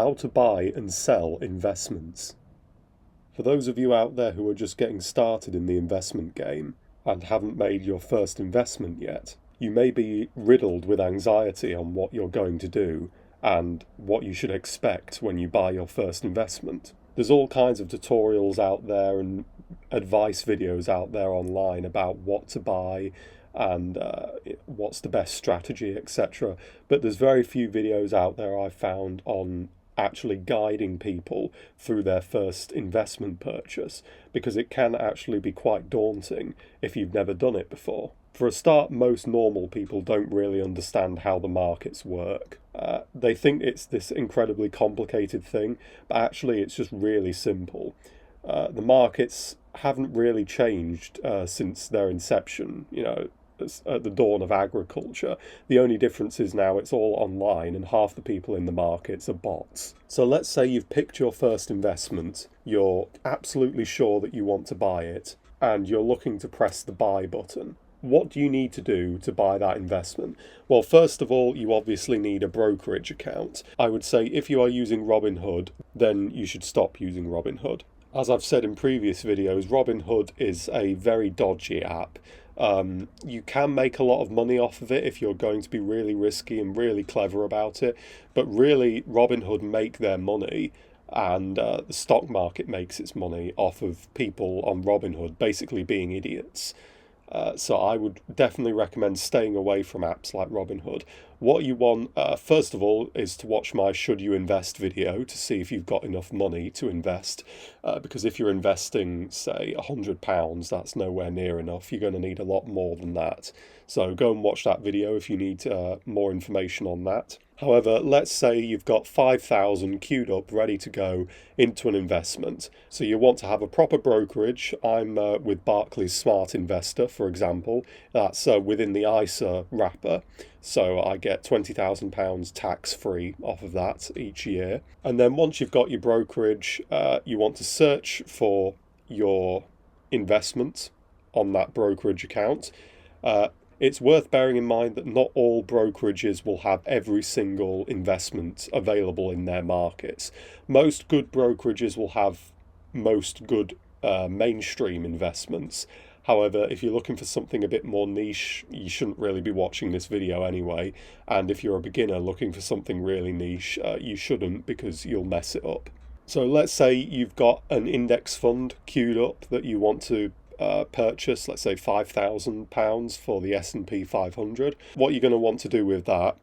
how to buy and sell investments. For those of you out there who are just getting started in the investment game and haven't made your first investment yet, you may be riddled with anxiety on what you're going to do and what you should expect when you buy your first investment. There's all kinds of tutorials out there and advice videos out there online about what to buy and what's the best strategy, etc. But there's very few videos out there I've found on actually guiding people through their first investment purchase, because it can actually be quite daunting if you've never done it before. For a start, most normal people don't really understand how the markets work. They think it's this incredibly complicated thing, but actually it's just really simple. The markets haven't really changed since their inception, at the dawn of agriculture. The only difference is now it's all online and half the people in the markets are bots. So let's say you've picked your first investment, you're absolutely sure that you want to buy it, and you're looking to press the buy button. What do you need to do to buy that investment? Well, first of all, you obviously need a brokerage account. I would say if you are using Robinhood, then you should stop using Robinhood. As I've said in previous videos, Robinhood is a very dodgy app. You can make a lot of money off of it if you're going to be really risky and really clever about it, but really Robinhood make their money, and the stock market makes its money off of people on Robinhood basically being idiots. So I would definitely recommend staying away from apps like Robinhood. What you want, first of all, is to watch my Should You Invest video to see if you've got enough money to invest. Because if you're investing, say, £100, that's nowhere near enough. You're going to need a lot more than that. So go and watch that video if you need more information on that. However, let's say you've got 5,000 queued up, ready to go into an investment. So you want to have a proper brokerage. I'm with Barclays Smart Investor, for example. That's within the ISA wrapper. So I get £20,000 tax-free off of that each year. And then once you've got your brokerage, you want to search for your investment on that brokerage account. It's worth bearing in mind that not all brokerages will have every single investment available in their markets. Most good brokerages will have most good mainstream investments. However, if you're looking for something a bit more niche, you shouldn't really be watching this video anyway. And if you're a beginner looking for something really niche, you shouldn't, because you'll mess it up. So let's say you've got an index fund queued up that you want to purchase, let's say £5,000 for the S&P 500. What you're going to want to do with that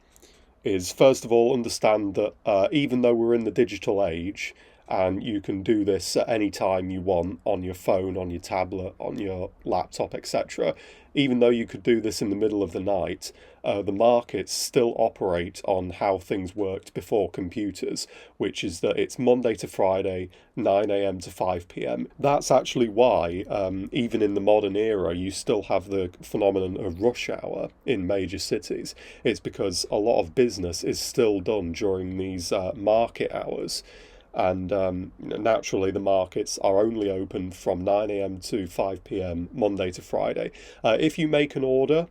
is, first of all, understand that even though we're in the digital age, and you can do this at any time you want on your phone, on your tablet, on your laptop, etc. Even though you could do this in the middle of the night, the markets still operate on how things worked before computers, which is that it's Monday to Friday, 9 a.m. to 5 p.m. That's actually why, even in the modern era, you still have the phenomenon of rush hour in major cities. It's because a lot of business is still done during these market hours. And naturally, the markets are only open from 9 a.m. to 5 p.m. Monday to Friday. If you make an order,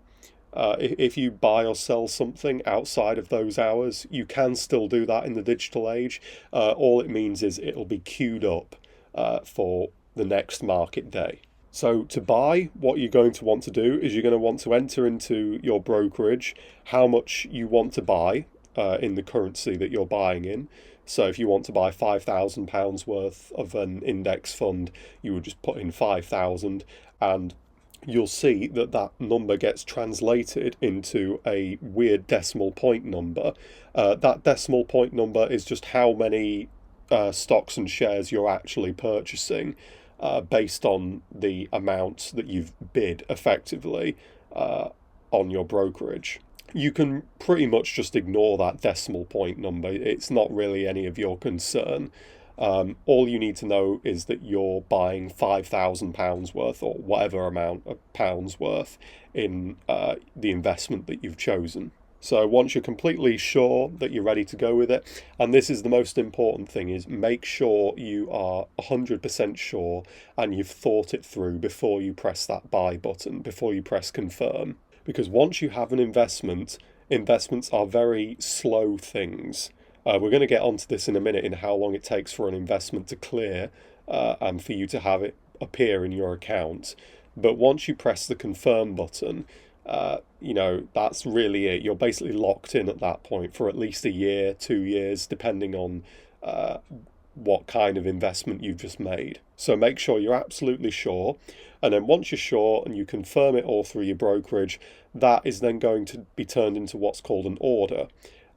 if you buy or sell something outside of those hours, you can still do that in the digital age. All it means is it'll be queued up for the next market day. So to buy, what you're going to want to do is you're going to want to enter into your brokerage how much you want to buy in the currency that you're buying in. So if you want to buy £5,000 worth of an index fund, you would just put in 5,000, and you'll see that that number gets translated into a weird decimal point number. That decimal point number is just how many stocks and shares you're actually purchasing based on the amount that you've bid effectively on your brokerage. You can pretty much just ignore that decimal point number. It's not really any of your concern. All you need to know is that you're buying £5,000 worth, or whatever amount of pounds worth, in the investment that you've chosen. So once you're completely sure that you're ready to go with it, and this is the most important thing, is make sure you are 100% sure and you've thought it through before you press that buy button, before you press confirm. Because once you have an investment, investments are very slow things. We're going to get onto this in a minute in how long it takes for an investment to clear and for you to have it appear in your account. But once you press the confirm button, that's really it. You're basically locked in at that point for at least a year, 2 years, depending on what kind of investment you've just made. So make sure you're absolutely sure. And then once you're sure and you confirm it all through your brokerage, that is then going to be turned into what's called an order.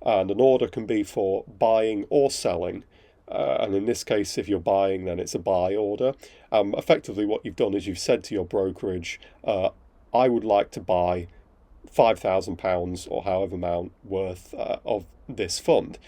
And an order can be for buying or selling. And in this case, if you're buying, then it's a buy order. Effectively, what you've done is you've said to your brokerage, I would like to buy £5,000 or however amount worth of this fund.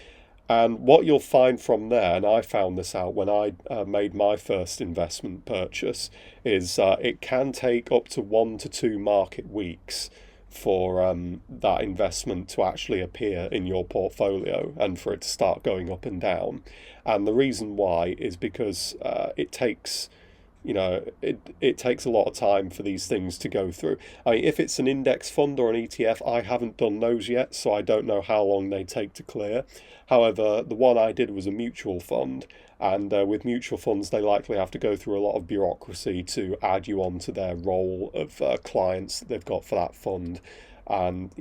And what you'll find from there, and I found this out when I made my first investment purchase, is it can take up to 1 to 2 market weeks for that investment to actually appear in your portfolio and for it to start going up and down. And the reason why is because it takes it takes a lot of time for these things to go through. I mean, if it's an index fund or an ETF, I haven't done those yet, so I don't know how long they take to clear. However, the one I did was a mutual fund, and with mutual funds, they likely have to go through a lot of bureaucracy to add you onto their roll of clients that they've got for that fund. And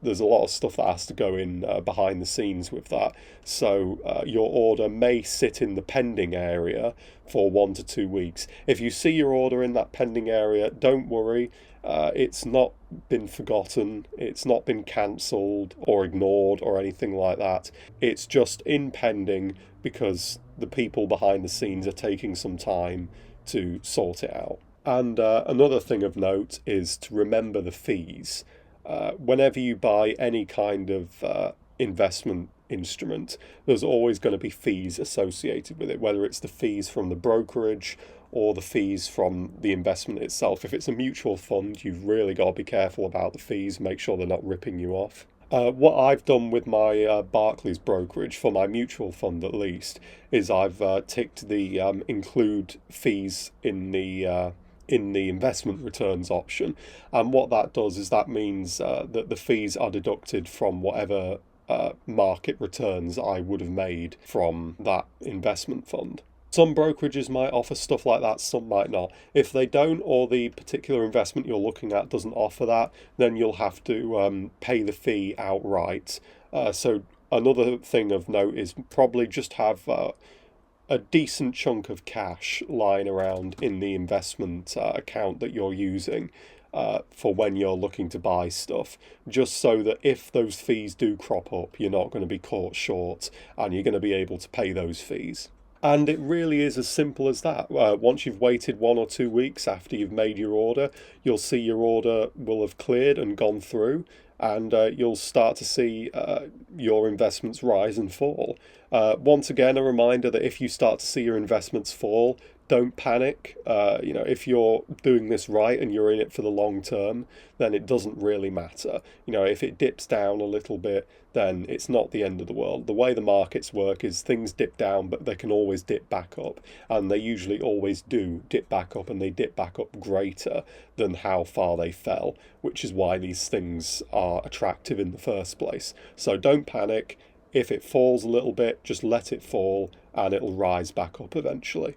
there's a lot of stuff that has to go in behind the scenes with that. So your order may sit in the pending area for 1 to 2 weeks. If you see your order in that pending area, don't worry. It's not been forgotten. It's not been cancelled or ignored or anything like that. It's just in pending because the people behind the scenes are taking some time to sort it out. And another thing of note is to remember the fees. Whenever you buy any kind of investment instrument, there's always going to be fees associated with it, whether it's the fees from the brokerage or the fees from the investment itself. If it's a mutual fund, you've really got to be careful about the fees, make sure they're not ripping you off. What I've done with my Barclays brokerage, for my mutual fund at least, is I've ticked the include fees in the investment returns option. And what that does is that means that the fees are deducted from whatever market returns I would have made from that investment fund. Some brokerages might offer stuff like that, some might not. If they don't, or the particular investment you're looking at doesn't offer that, then you'll have to pay the fee outright. So another thing of note is probably just have a decent chunk of cash lying around in the investment account that you're using for when you're looking to buy stuff, just so that if those fees do crop up, you're not going to be caught short and you're going to be able to pay those fees. And it really is as simple as that. Once you've waited 1 or 2 weeks after you've made your order, you'll see your order will have cleared and gone through, and you'll start to see your investments rise and fall. Once again, a reminder that if you start to see your investments fall, don't panic. If you're doing this right and you're in it for the long term, then it doesn't really matter. If it dips down a little bit, then it's not the end of the world. The way the markets work is things dip down, but they can always dip back up. And they usually always do dip back up, and they dip back up greater than how far they fell, which is why these things are attractive in the first place. So don't panic. If it falls a little bit, just let it fall and it'll rise back up eventually.